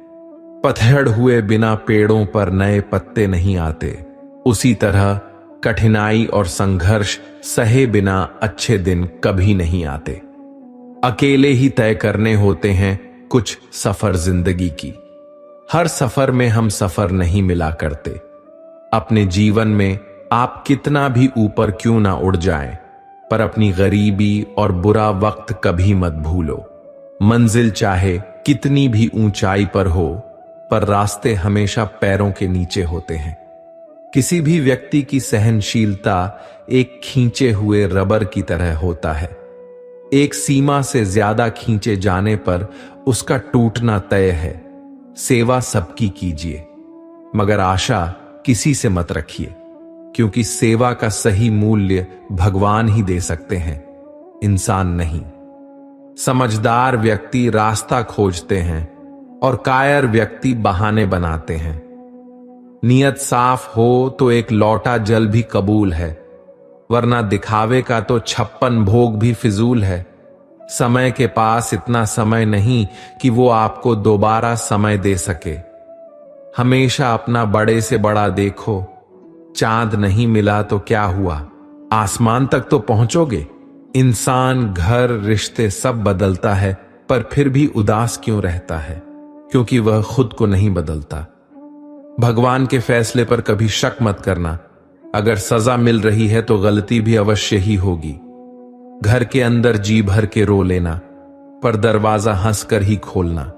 पतझड़ हुए बिना पेड़ों पर नए पत्ते नहीं आते। उसी तरह कठिनाई और संघर्ष सहे बिना अच्छे दिन कभी नहीं आते। अकेले ही तय करने होते हैं कुछ सफर जिंदगी की। हर सफर में हम सफर नहीं मिला करते। अपने जीवन में आप कितना भी ऊपर क्यों ना उड़ जाएं, पर अपनी गरीबी और बुरा वक्त कभी मत भूलो। मंजिल चाहे कितनी भी ऊंचाई पर हो, पर रास्ते हमेशा पैरों के नीचे होते हैं। किसी भी व्यक्ति की सहनशीलता एक खींचे हुए रबर की तरह होता है। एक सीमा से ज्यादा खींचे जाने पर उसका टूटना तय है। सेवा सबकी कीजिए, मगर आशा किसी से मत रखिए, क्योंकि सेवा का सही मूल्य भगवान ही दे सकते हैं, इंसान नहीं। समझदार व्यक्ति रास्ता खोजते हैं और कायर व्यक्ति बहाने बनाते हैं। नियत साफ हो तो एक लौटा जल भी कबूल है, वरना दिखावे का तो 56 भोग भी फिजूल है। समय के पास इतना समय नहीं कि वो आपको दोबारा समय दे सके। हमेशा अपना बड़े से बड़ा देखो। चांद नहीं मिला तो क्या हुआ, आसमान तक तो पहुंचोगे। इंसान, घर, रिश्ते सब बदलता है, पर फिर भी उदास क्यों रहता है? क्योंकि वह खुद को नहीं बदलता। भगवान के फैसले पर कभी शक मत करना। अगर सजा मिल रही है तो गलती भी अवश्य ही होगी। घर के अंदर जी भर के रो लेना, पर दरवाजा हंसकर ही खोलना।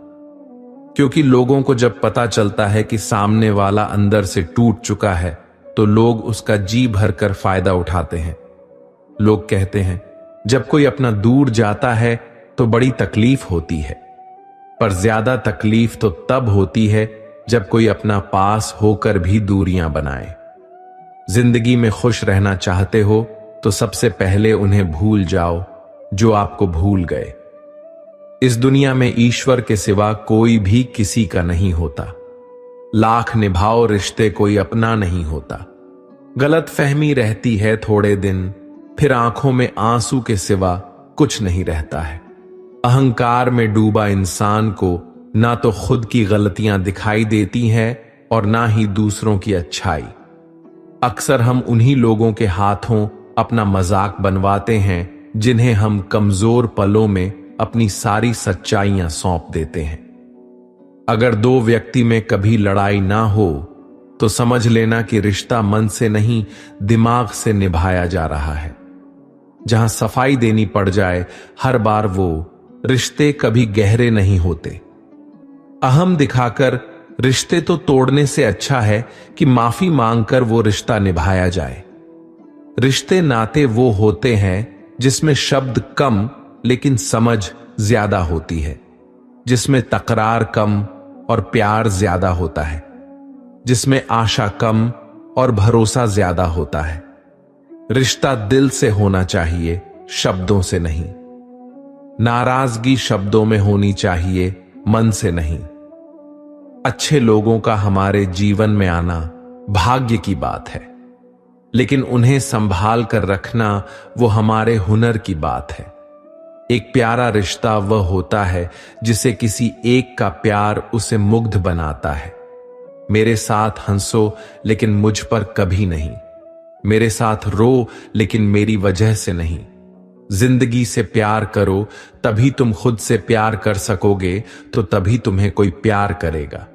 क्योंकि लोगों को जब पता चलता है कि सामने वाला अंदर से टूट चुका है तो लोग उसका जी भरकर फायदा उठाते हैं। लोग कहते हैं जब कोई अपना दूर जाता है तो बड़ी तकलीफ होती है, पर ज्यादा तकलीफ तो तब होती है जब कोई अपना पास होकर भी दूरियां बनाए। जिंदगी में खुश रहना चाहते हो तो सबसे पहले उन्हें भूल जाओ जो आपको भूल गए। इस दुनिया में ईश्वर के सिवा कोई भी किसी का नहीं होता। लाख निभाओ रिश्ते कोई अपना नहीं होता। गलत फहमी रहती है थोड़े दिन, फिर आंखों में आंसू के सिवा कुछ नहीं रहता है। अहंकार में डूबा इंसान को ना तो खुद की गलतियां दिखाई देती हैं और ना ही दूसरों की अच्छाई। अक्सर हम उन्हीं लोगों के हाथों अपना मजाक बनवाते हैं जिन्हें हम कमजोर पलों में अपनी सारी सच्चाइयां सौंप देते हैं। अगर दो व्यक्ति में कभी लड़ाई ना हो तो समझ लेना कि रिश्ता मन से नहीं दिमाग से निभाया जा रहा है। जहां सफाई देनी पड़ जाए हर बार, वो रिश्ते कभी गहरे नहीं होते। अहम दिखाकर रिश्ते तो तोड़ने से अच्छा है कि माफी मांगकर वो रिश्ता निभाया जाए। रिश्ते नाते वो होते हैं जिसमें शब्द कम लेकिन समझ ज्यादा होती है, जिसमें तकरार कम और प्यार ज्यादा होता है, जिसमें आशा कम और भरोसा ज्यादा होता है। रिश्ता दिल से होना चाहिए, शब्दों से नहीं। नाराजगी शब्दों में होनी चाहिए, मन से नहीं। अच्छे लोगों का हमारे जीवन में आना भाग्य की बात है, लेकिन उन्हें संभाल कर रखना वो हमारे हुनर की बात है। एक प्यारा रिश्ता वह होता है जिसे किसी एक का प्यार उसे मुग्ध बनाता है। मेरे साथ हंसो लेकिन मुझ पर कभी नहीं, मेरे साथ रो लेकिन मेरी वजह से नहीं। जिंदगी से प्यार करो, तभी तुम खुद से प्यार कर सकोगे, तो तभी तुम्हें कोई प्यार करेगा।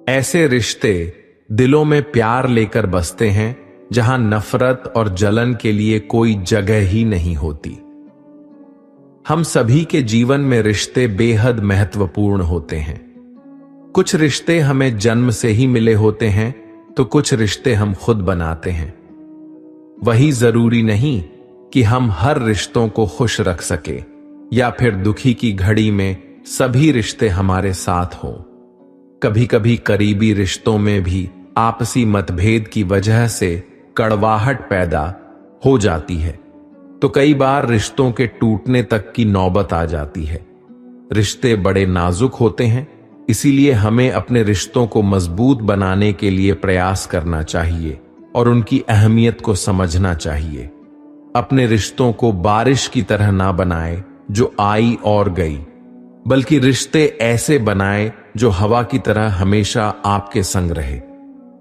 ऐसे रिश्ते दिलों में प्यार लेकर बसते हैं जहां नफरत और जलन के लिए कोई जगह ही नहीं होती। हम सभी के जीवन में रिश्ते बेहद महत्वपूर्ण होते हैं। कुछ रिश्ते हमें जन्म से ही मिले होते हैं, तो कुछ रिश्ते हम खुद बनाते हैं। वही जरूरी नहीं कि हम हर रिश्तों को खुश रख सके या फिर दुखी की घड़ी में सभी रिश्ते हमारे साथ हों। कभी कभी करीबी रिश्तों में भी आपसी मतभेद की वजह से कड़वाहट पैदा हो जाती है, तो कई बार रिश्तों के टूटने तक की नौबत आ जाती है। रिश्ते बड़े नाजुक होते हैं, इसीलिए हमें अपने रिश्तों को मजबूत बनाने के लिए प्रयास करना चाहिए और उनकी अहमियत को समझना चाहिए। अपने रिश्तों को बारिश की तरह ना बनाए जो आई और गई, बल्कि रिश्ते ऐसे बनाए जो हवा की तरह हमेशा आपके संग रहे।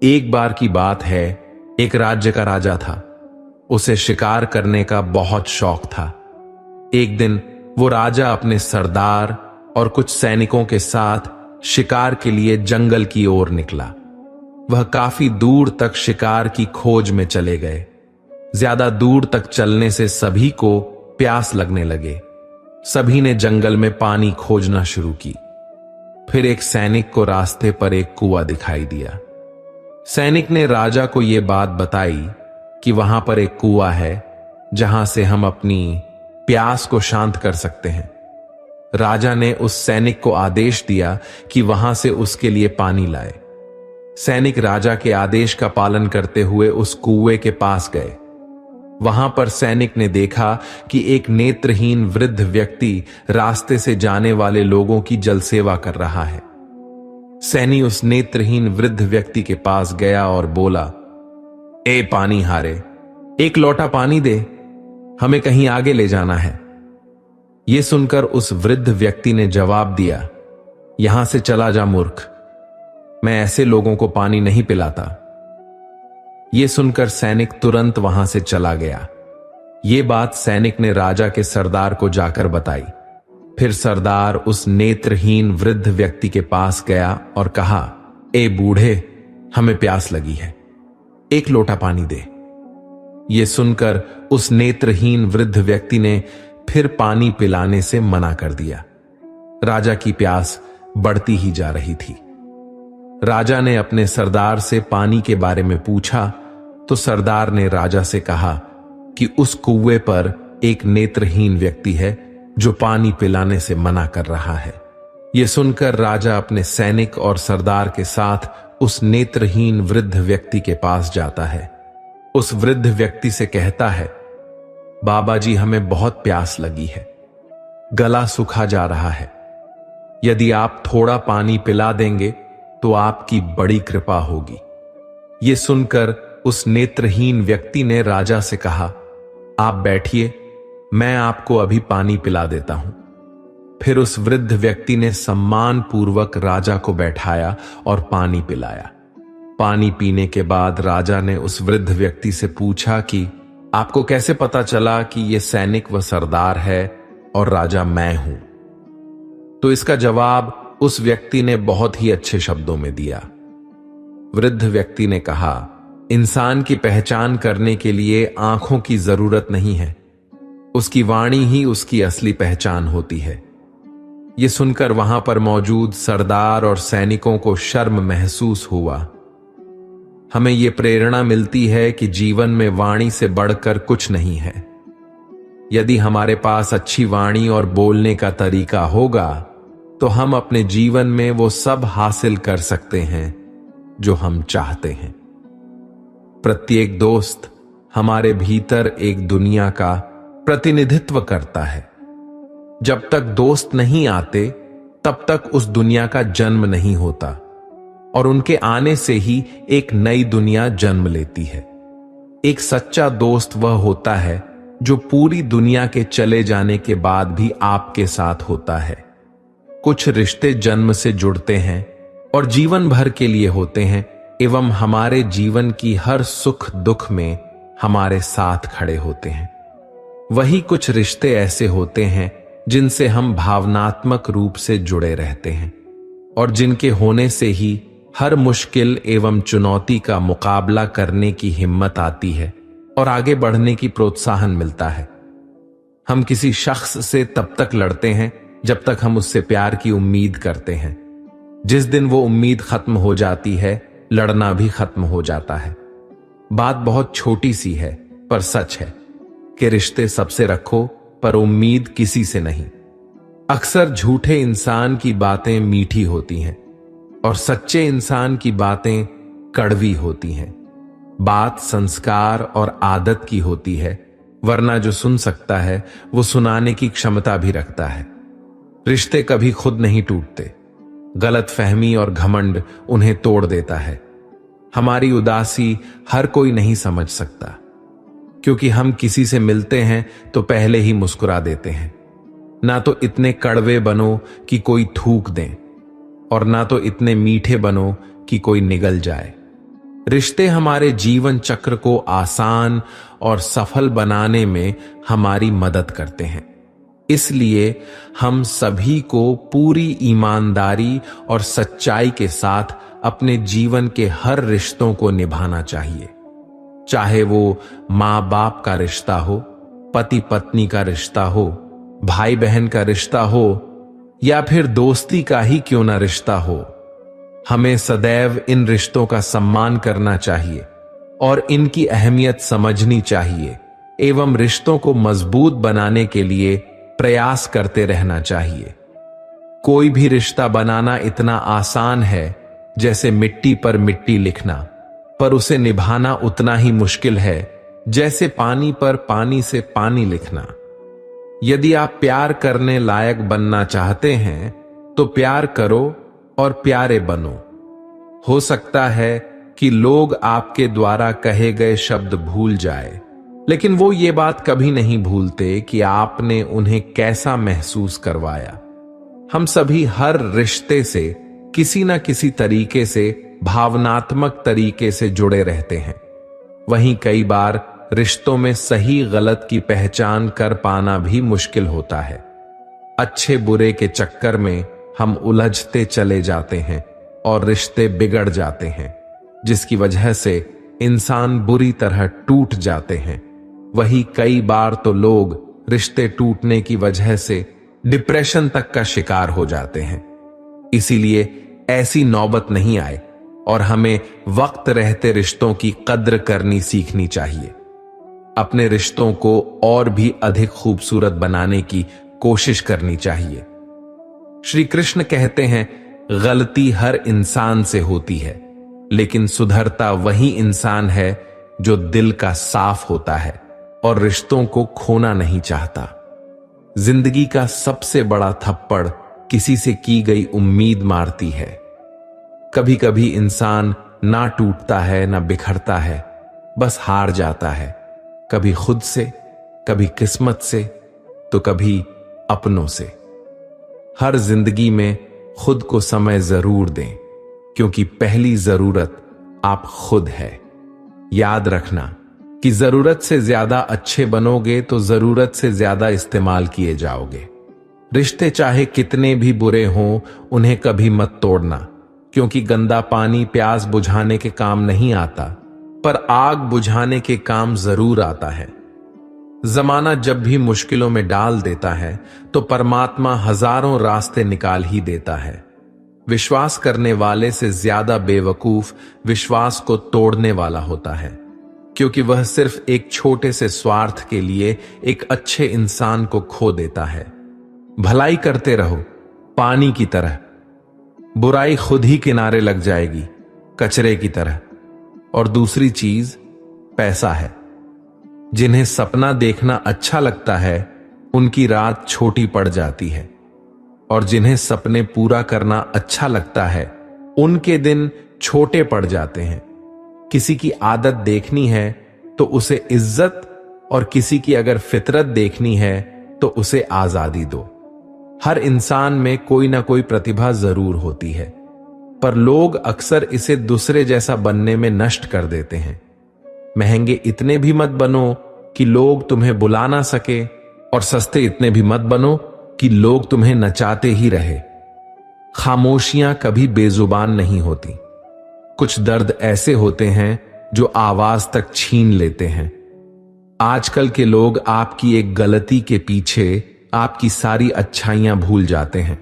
एक बार की बात है, एक राज्य का राजा था। उसे शिकार करने का बहुत शौक था। एक दिन वो राजा अपने सरदार और कुछ सैनिकों के साथ शिकार के लिए जंगल की ओर निकला। वह काफी दूर तक शिकार की खोज में चले गए। ज्यादा दूर तक चलने से सभी को प्यास लगने लगे। सभी ने जंगल में पानी खोजना शुरू की। फिर एक सैनिक को रास्ते पर एक कुआं दिखाई दिया। सैनिक ने राजा को यह बात बताई कि वहां पर एक कुआं है जहां से हम अपनी प्यास को शांत कर सकते हैं। राजा ने उस सैनिक को आदेश दिया कि वहां से उसके लिए पानी लाए। सैनिक राजा के आदेश का पालन करते हुए उस कुएं के पास गए। वहां पर सैनिक ने देखा कि एक नेत्रहीन वृद्ध व्यक्ति रास्ते से जाने वाले लोगों की जलसेवा कर रहा है। सैनी उस नेत्रहीन वृद्ध व्यक्ति के पास गया और बोला, ए पानी हारे, एक लोटा पानी दे, हमें कहीं आगे ले जाना है। यह सुनकर उस वृद्ध व्यक्ति ने जवाब दिया, यहां से चला जा मूर्ख, मैं ऐसे लोगों को पानी नहीं पिलाता। यह सुनकर सैनिक तुरंत वहां से चला गया। यह बात सैनिक ने राजा के सरदार को जाकर बताई। फिर सरदार उस नेत्रहीन वृद्ध व्यक्ति के पास गया और कहा, ए बूढ़े, हमें प्यास लगी है, एक लोटा पानी दे। यह सुनकर उस नेत्रहीन वृद्ध व्यक्ति ने फिर पानी पिलाने से मना कर दिया। राजा की प्यास बढ़ती ही जा रही थी। राजा ने अपने सरदार से पानी के बारे में पूछा तो सरदार ने राजा से कहा कि उस कुएं पर एक नेत्रहीन व्यक्ति है जो पानी पिलाने से मना कर रहा है। यह सुनकर राजा अपने सैनिक और सरदार के साथ उस नेत्रहीन वृद्ध व्यक्ति के पास जाता है। उस वृद्ध व्यक्ति से कहता है, बाबा जी, हमें बहुत प्यास लगी है, गला सूखा जा रहा है, यदि आप थोड़ा पानी पिला देंगे तो आपकी बड़ी कृपा होगी। यह सुनकर उस नेत्रहीन व्यक्ति ने राजा से कहा, आप बैठिए, मैं आपको अभी पानी पिला देता हूं। फिर उस वृद्ध व्यक्ति ने सम्मान पूर्वक राजा को बैठाया और पानी पिलाया। पानी पीने के बाद राजा ने उस वृद्ध व्यक्ति से पूछा कि आपको कैसे पता चला कि यह सैनिक व सरदार है और राजा मैं हूं? तो इसका जवाब उस व्यक्ति ने बहुत ही अच्छे शब्दों में दिया। वृद्ध व्यक्ति ने कहा, इंसान की पहचान करने के लिए आंखों की जरूरत नहीं है, उसकी वाणी ही उसकी असली पहचान होती है। यह सुनकर वहां पर मौजूद सरदार और सैनिकों को शर्म महसूस हुआ। हमें ये प्रेरणा मिलती है कि जीवन में वाणी से बढ़कर कुछ नहीं है। यदि हमारे पास अच्छी वाणी और बोलने का तरीका होगा तो हम अपने जीवन में वो सब हासिल कर सकते हैं जो हम चाहते हैं। प्रत्येक दोस्त हमारे भीतर एक दुनिया का प्रतिनिधित्व करता है। जब तक दोस्त नहीं आते तब तक उस दुनिया का जन्म नहीं होता, और उनके आने से ही एक नई दुनिया जन्म लेती है। एक सच्चा दोस्त वह होता है जो पूरी दुनिया के चले जाने के बाद भी आपके साथ होता है। कुछ रिश्ते जन्म से जुड़ते हैं और जीवन भर के लिए होते हैं, एवं हमारे जीवन की हर सुख दुख में हमारे साथ खड़े होते हैं। वही कुछ रिश्ते ऐसे होते हैं जिनसे हम भावनात्मक रूप से जुड़े रहते हैं और जिनके होने से ही हर मुश्किल एवं चुनौती का मुकाबला करने की हिम्मत आती है और आगे बढ़ने की प्रोत्साहन मिलता है। हम किसी शख्स से तब तक लड़ते हैं जब तक हम उससे प्यार की उम्मीद करते हैं। जिस दिन वो उम्मीद खत्म हो जाती है, लड़ना भी खत्म हो जाता है। बात बहुत छोटी सी है पर सच है कि रिश्ते सबसे रखो पर उम्मीद किसी से नहीं। अक्सर झूठे इंसान की बातें मीठी होती हैं और सच्चे इंसान की बातें कड़वी होती हैं। बात संस्कार और आदत की होती है, वरना जो सुन सकता है वो सुनाने की क्षमता भी रखता है। रिश्ते कभी खुद नहीं टूटते, गलतफहमी और घमंड उन्हें तोड़ देता है। हमारी उदासी हर कोई नहीं समझ सकता, क्योंकि हम किसी से मिलते हैं तो पहले ही मुस्कुरा देते हैं। ना तो इतने कड़वे बनो कि कोई थूक दे, और ना तो इतने मीठे बनो कि कोई निगल जाए। रिश्ते हमारे जीवन चक्र को आसान और सफल बनाने में हमारी मदद करते हैं। इसलिए हम सभी को पूरी ईमानदारी और सच्चाई के साथ अपने जीवन के हर रिश्तों को निभाना चाहिए। चाहे वो माँ बाप का रिश्ता हो, पति पत्नी का रिश्ता हो, भाई बहन का रिश्ता हो, या फिर दोस्ती का ही क्यों ना रिश्ता हो। हमें सदैव इन रिश्तों का सम्मान करना चाहिए और इनकी अहमियत समझनी चाहिए, एवं रिश्तों को मजबूत बनाने के लिए प्रयास करते रहना चाहिए। कोई भी रिश्ता बनाना इतना आसान है जैसे मिट्टी पर मिट्टी लिखना, पर उसे निभाना उतना ही मुश्किल है जैसे पानी पर पानी से पानी लिखना। यदि आप प्यार करने लायक बनना चाहते हैं तो प्यार करो और प्यारे बनो। हो सकता है कि लोग आपके द्वारा कहे गए शब्द भूल जाए, लेकिन वो ये बात कभी नहीं भूलते कि आपने उन्हें कैसा महसूस करवाया। हम सभी हर रिश्ते से किसी न किसी तरीके से भावनात्मक तरीके से जुड़े रहते हैं। वहीं कई बार रिश्तों में सही गलत की पहचान कर पाना भी मुश्किल होता है। अच्छे बुरे के चक्कर में हम उलझते चले जाते हैं और रिश्ते बिगड़ जाते हैं, जिसकी वजह से इंसान बुरी तरह टूट जाते हैं। वही कई बार तो लोग रिश्ते टूटने की वजह से डिप्रेशन तक का शिकार हो जाते हैं। इसीलिए ऐसी नौबत नहीं आए और हमें वक्त रहते रिश्तों की कद्र करनी सीखनी चाहिए। अपने रिश्तों को और भी अधिक खूबसूरत बनाने की कोशिश करनी चाहिए। श्री कृष्ण कहते हैं, गलती हर इंसान से होती है, लेकिन सुधरता वही इंसान है जो दिल का साफ होता है और रिश्तों को खोना नहीं चाहता। जिंदगी का सबसे बड़ा थप्पड़ किसी से की गई उम्मीद मारती है। कभी कभी इंसान ना टूटता है ना बिखरता है, बस हार जाता है, कभी खुद से, कभी किस्मत से, तो कभी अपनों से। हर जिंदगी में खुद को समय जरूर दें, क्योंकि पहली जरूरत आप खुद है। याद रखना कि जरूरत से ज्यादा अच्छे बनोगे तो जरूरत से ज्यादा इस्तेमाल किए जाओगे। रिश्ते चाहे कितने भी बुरे हों, उन्हें कभी मत तोड़ना, क्योंकि गंदा पानी प्यास बुझाने के काम नहीं आता, पर आग बुझाने के काम जरूर आता है। जमाना जब भी मुश्किलों में डाल देता है तो परमात्मा हजारों रास्ते निकाल ही देता है। विश्वास करने वाले से ज्यादा बेवकूफ विश्वास को तोड़ने वाला होता है, क्योंकि वह सिर्फ एक छोटे से स्वार्थ के लिए एक अच्छे इंसान को खो देता है। भलाई करते रहो पानी की तरह, बुराई खुद ही किनारे लग जाएगी कचरे की तरह। और दूसरी चीज पैसा है। जिन्हें सपना देखना अच्छा लगता है उनकी रात छोटी पड़ जाती है, और जिन्हें सपने पूरा करना अच्छा लगता है उनके दिन छोटे पड़ जाते हैं। किसी की आदत देखनी है तो उसे इज्जत, और किसी की अगर फितरत देखनी है तो उसे आजादी दो। हर इंसान में कोई ना कोई प्रतिभा जरूर होती है, पर लोग अक्सर इसे दूसरे जैसा बनने में नष्ट कर देते हैं। महंगे इतने भी मत बनो कि लोग तुम्हें बुला ना सके, और सस्ते इतने भी मत बनो कि लोग तुम्हें नचाते ही रहे। खामोशियां कभी बेजुबान नहीं होती। कुछ दर्द ऐसे होते हैं जो आवाज तक छीन लेते हैं। आजकल के लोग आपकी एक गलती के पीछे आपकी सारी अच्छाइयां भूल जाते हैं।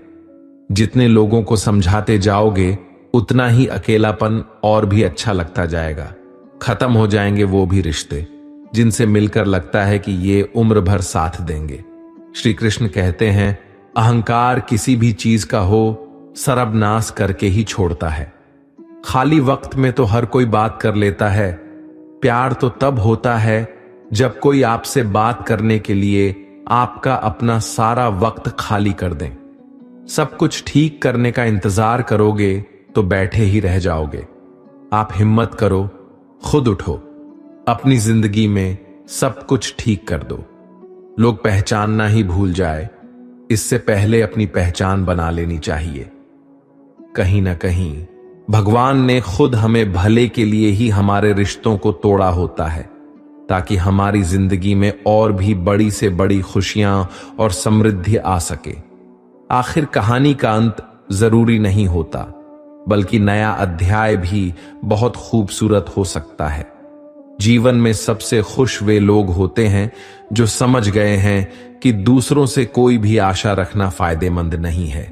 जितने लोगों को समझाते जाओगे उतना ही अकेलापन और भी अच्छा लगता जाएगा। खत्म हो जाएंगे वो भी रिश्ते जिनसे मिलकर लगता है कि ये उम्र भर साथ देंगे। श्री कृष्ण कहते हैं, अहंकार किसी भी चीज का हो सरबनाश करके ही छोड़ता है। खाली वक्त में तो हर कोई बात कर लेता है। प्यार तो तब होता है जब कोई आपसे बात करने के लिए आपका अपना सारा वक्त खाली कर दें। सब कुछ ठीक करने का इंतजार करोगे तो बैठे ही रह जाओगे। आप हिम्मत करो, खुद उठो, अपनी जिंदगी में सब कुछ ठीक कर दो। लोग पहचानना ही भूल जाए, इससे पहले अपनी पहचान बना लेनी चाहिए। कहीं ना कहीं भगवान ने खुद हमें भले के लिए ही हमारे रिश्तों को तोड़ा होता है, ताकि हमारी जिंदगी में और भी बड़ी से बड़ी खुशियां और समृद्धि आ सके। आखिर कहानी का अंत जरूरी नहीं होता, बल्कि नया अध्याय भी बहुत खूबसूरत हो सकता है। जीवन में सबसे खुश वे लोग होते हैं जो समझ गए हैं कि दूसरों से कोई भी आशा रखना फायदेमंद नहीं है,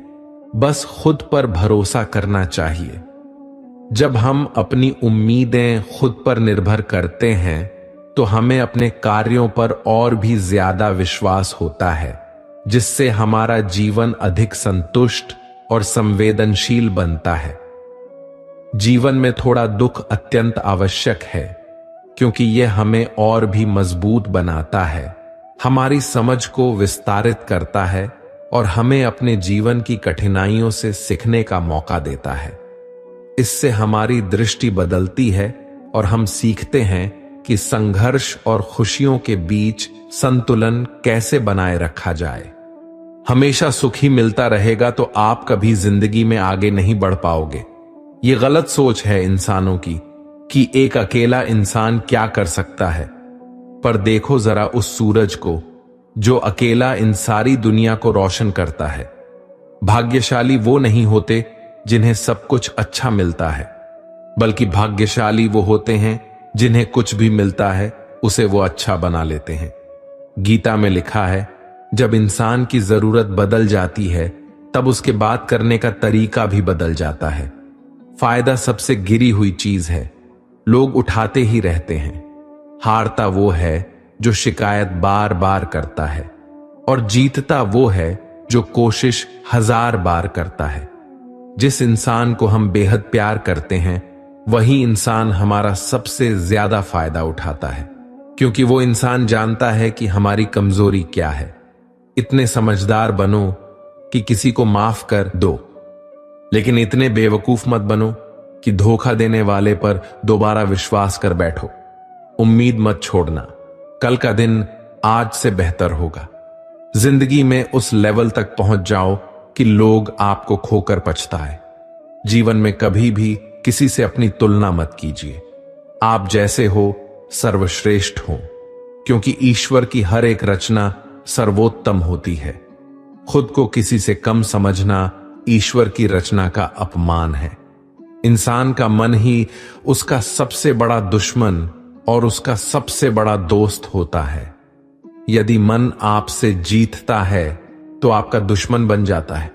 बस खुद पर भरोसा करना चाहिए। जब हम अपनी उम्मीदें खुद पर निर्भर करते हैं तो हमें अपने कार्यों पर और भी ज्यादा विश्वास होता है, जिससे हमारा जीवन अधिक संतुष्ट और संवेदनशील बनता है। जीवन में थोड़ा दुख अत्यंत आवश्यक है, क्योंकि यह हमें और भी मजबूत बनाता है, हमारी समझ को विस्तारित करता है और हमें अपने जीवन की कठिनाइयों से सीखने का मौका देता है। इससे हमारी दृष्टि बदलती है और हम सीखते हैं कि संघर्ष और खुशियों के बीच संतुलन कैसे बनाए रखा जाए। हमेशा सुख ही मिलता रहेगा तो आप कभी जिंदगी में आगे नहीं बढ़ पाओगे। ये गलत सोच है इंसानों की कि एक अकेला इंसान क्या कर सकता है। पर देखो जरा उस सूरज को जो अकेला इन सारी दुनिया को रोशन करता है। भाग्यशाली वो नहीं होते जिन्हें सब कुछ अच्छा मिलता है, बल्कि भाग्यशाली वो होते हैं जिन्हें कुछ भी मिलता है उसे वो अच्छा बना लेते हैं। गीता में लिखा है, जब इंसान की जरूरत बदल जाती है तब उसके बात करने का तरीका भी बदल जाता है। फायदा सबसे गिरी हुई चीज है, लोग उठाते ही रहते हैं। हारता वो है जो शिकायत बार बार करता है, और जीतता वो है जो कोशिश 1000 बार करता है। जिस इंसान को हम बेहद प्यार करते हैं वही इंसान हमारा सबसे ज्यादा फायदा उठाता है, क्योंकि वो इंसान जानता है कि हमारी कमजोरी क्या है। इतने समझदार बनो कि किसी को माफ कर दो, लेकिन इतने बेवकूफ मत बनो कि धोखा देने वाले पर दोबारा विश्वास कर बैठो। उम्मीद मत छोड़ना, कल का दिन आज से बेहतर होगा। जिंदगी में उस लेवल तक पहुंच जाओ कि लोग आपको खोकर पछताए। जीवन में कभी भी किसी से अपनी तुलना मत कीजिए। आप जैसे हो सर्वश्रेष्ठ हो, क्योंकि ईश्वर की हर एक रचना सर्वोत्तम होती है। खुद को किसी से कम समझना ईश्वर की रचना का अपमान है। इंसान का मन ही उसका सबसे बड़ा दुश्मन और उसका सबसे बड़ा दोस्त होता है। यदि मन आपसे जीतता है तो आपका दुश्मन बन जाता है,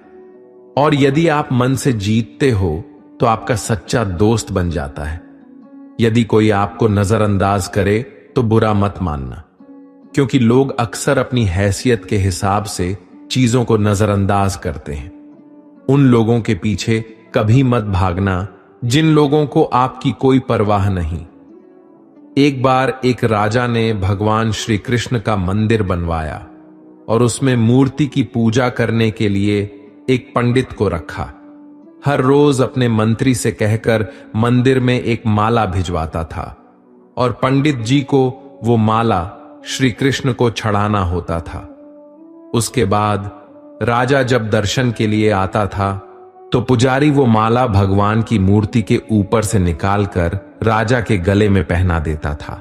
और यदि आप मन से जीतते हो तो आपका सच्चा दोस्त बन जाता है। यदि कोई आपको नजरअंदाज करे तो बुरा मत मानना, क्योंकि लोग अक्सर अपनी हैसियत के हिसाब से चीजों को नजरअंदाज करते हैं। उन लोगों के पीछे कभी मत भागना जिन लोगों को आपकी कोई परवाह नहीं। एक बार एक राजा ने भगवान श्री कृष्ण का मंदिर बनवाया और उसमें मूर्ति की पूजा करने के लिए एक पंडित को रखा। हर रोज अपने मंत्री से कहकर मंदिर में एक माला भिजवाता था और पंडित जी को वो माला श्री कृष्ण को चढ़ाना होता था। उसके बाद राजा जब दर्शन के लिए आता था तो पुजारी वो माला भगवान की मूर्ति के ऊपर से निकालकर राजा के गले में पहना देता था।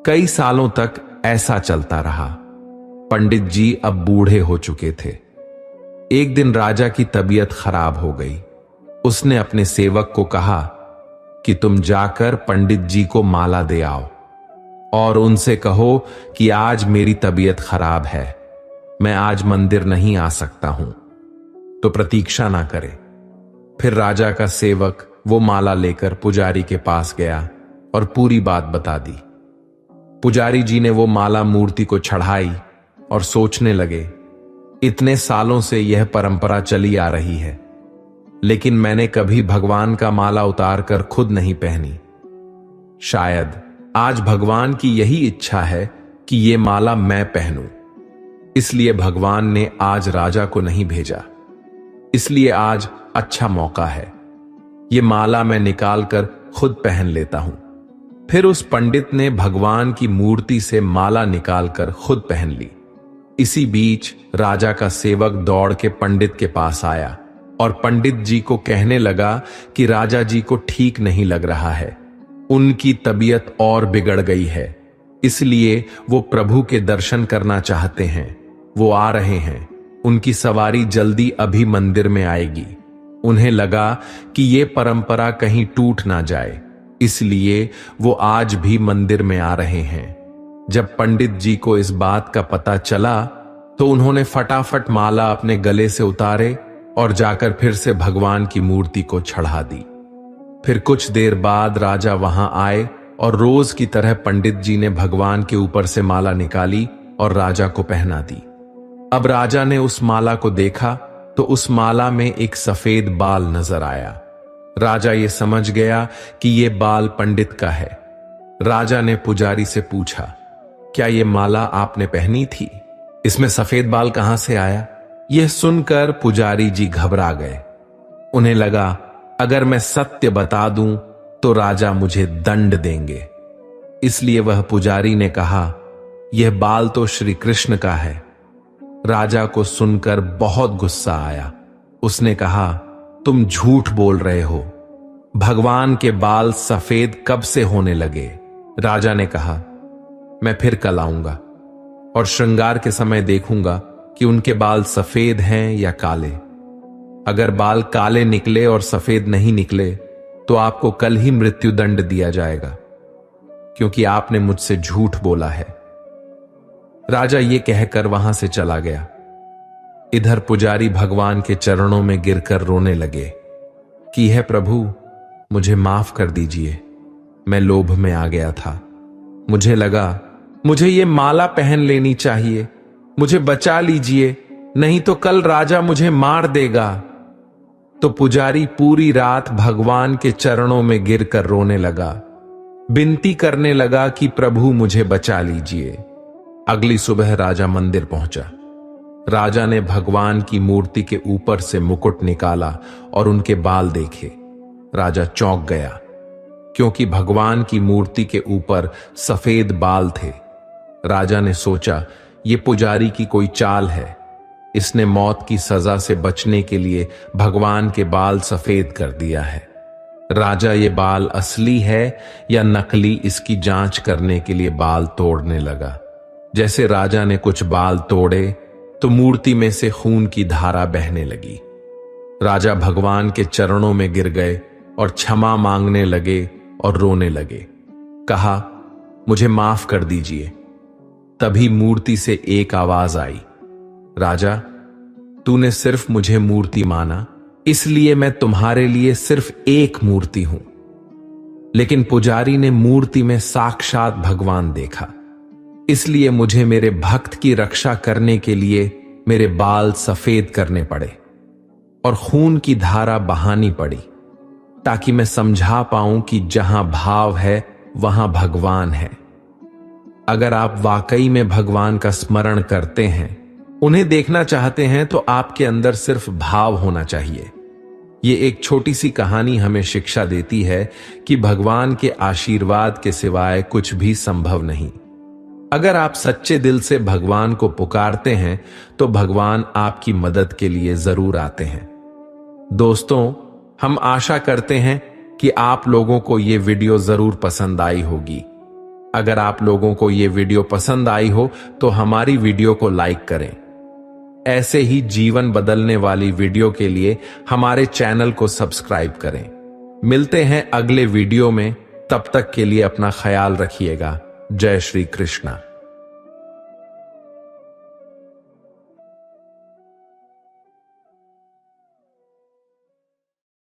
कई सालों तक ऐसा चलता रहा। पंडित जी अब बूढ़े हो चुके थे। एक दिन राजा की तबीयत खराब हो गई। उसने अपने सेवक को कहा कि तुम जाकर पंडित जी को माला दे आओ और उनसे कहो कि आज मेरी तबीयत खराब है, मैं आज मंदिर नहीं आ सकता हूं, तो प्रतीक्षा ना करे। फिर राजा का सेवक वो माला लेकर पुजारी के पास गया और पूरी बात बता दी। पुजारी जी ने वो माला मूर्ति को चढ़ाई और सोचने लगे, इतने सालों से यह परंपरा चली आ रही है, लेकिन मैंने कभी भगवान का माला उतार कर खुद नहीं पहनी। शायद आज भगवान की यही इच्छा है कि ये माला मैं पहनूं, इसलिए भगवान ने आज राजा को नहीं भेजा। इसलिए आज अच्छा मौका है, ये माला मैं निकालकर खुद पहन लेता हूं। फिर उस पंडित ने भगवान की मूर्ति से माला निकालकर खुद पहन ली। इसी बीच राजा का सेवक दौड़ के पंडित के पास आया और पंडित जी को कहने लगा कि राजा जी को ठीक नहीं लग रहा है, उनकी तबीयत और बिगड़ गई है, इसलिए वो प्रभु के दर्शन करना चाहते हैं। वो आ रहे हैं, उनकी सवारी जल्दी अभी मंदिर में आएगी। उन्हें लगा कि ये परंपरा कहीं टूट ना जाए, इसलिए वो आज भी मंदिर में आ रहे हैं। जब पंडित जी को इस बात का पता चला तो उन्होंने फटाफट माला अपने गले से उतारे और जाकर फिर से भगवान की मूर्ति को चढ़ा दी। फिर कुछ देर बाद राजा वहां आए और रोज की तरह पंडित जी ने भगवान के ऊपर से माला निकाली और राजा को पहना दी। अब राजा ने उस माला को देखा तो उस माला में एक सफेद बाल नजर आया। राजा ये समझ गया कि ये बाल पंडित का है। राजा ने पुजारी से पूछा, क्या ये माला आपने पहनी थी? इसमें सफेद बाल कहां से आया? यह सुनकर पुजारी जी घबरा गए। उन्हें लगा, अगर मैं सत्य बता दूं तो राजा मुझे दंड देंगे। इसलिए वह पुजारी ने कहा, यह बाल तो श्री कृष्ण का है। राजा को सुनकर बहुत गुस्सा आया। उसने कहा, तुम झूठ बोल रहे हो, भगवान के बाल सफेद कब से होने लगे? राजा ने कहा, मैं फिर कल आऊंगा और श्रृंगार के समय देखूंगा कि उनके बाल सफेद हैं या काले। अगर बाल काले निकले और सफेद नहीं निकले तो आपको कल ही मृत्यु दंड दिया जाएगा, क्योंकि आपने मुझसे झूठ बोला है। राजा ये कहकर वहां से चला गया। इधर पुजारी भगवान के चरणों में गिरकर रोने लगे कि हे प्रभु, मुझे माफ कर दीजिए, मैं लोभ में आ गया था। मुझे लगा मुझे ये माला पहन लेनी चाहिए, मुझे बचा लीजिए, नहीं तो कल राजा मुझे मार देगा। तो पुजारी पूरी रात भगवान के चरणों में गिरकर रोने लगा, विनती करने लगा कि प्रभु मुझे बचा लीजिए। अगली सुबह राजा मंदिर पहुंचा। राजा ने भगवान की मूर्ति के ऊपर से मुकुट निकाला और उनके बाल देखे। राजा चौंक गया, क्योंकि भगवान की मूर्ति के ऊपर सफेद बाल थे। राजा ने सोचा, ये पुजारी की कोई चाल है, इसने मौत की सजा से बचने के लिए भगवान के बाल सफेद कर दिया है। राजा ये बाल असली है या नकली, इसकी जांच करने के लिए बाल तोड़ने लगा। जैसे राजा ने कुछ बाल तोड़े तो मूर्ति में से खून की धारा बहने लगी। राजा भगवान के चरणों में गिर गए और क्षमा मांगने लगे और रोने लगे। कहा, मुझे माफ कर दीजिए। तभी मूर्ति से एक आवाज आई, राजा, तूने सिर्फ मुझे मूर्ति माना, इसलिए मैं तुम्हारे लिए सिर्फ एक मूर्ति हूं। लेकिन पुजारी ने मूर्ति में साक्षात भगवान देखा, इसलिए मुझे मेरे भक्त की रक्षा करने के लिए मेरे बाल सफेद करने पड़े और खून की धारा बहानी पड़ी, ताकि मैं समझा पाऊं कि जहां भाव है वहां भगवान है। अगर आप वाकई में भगवान का स्मरण करते हैं, उन्हें देखना चाहते हैं, तो आपके अंदर सिर्फ भाव होना चाहिए। ये एक छोटी सी कहानी हमें शिक्षा देती है कि भगवान के आशीर्वाद के सिवाय कुछ भी संभव नहीं। अगर आप सच्चे दिल से भगवान को पुकारते हैं, तो भगवान आपकी मदद के लिए जरूर आते हैं। दोस्तों, हम आशा करते हैं कि आप लोगों को ये वीडियो जरूर पसंद आई होगी। अगर आप लोगों को ये वीडियो पसंद आई हो तो हमारी वीडियो को लाइक करें। ऐसे ही जीवन बदलने वाली वीडियो के लिए हमारे चैनल को सब्सक्राइब करें। मिलते हैं अगले वीडियो में, तब तक के लिए अपना ख्याल रखिएगा। जय श्री कृष्णा।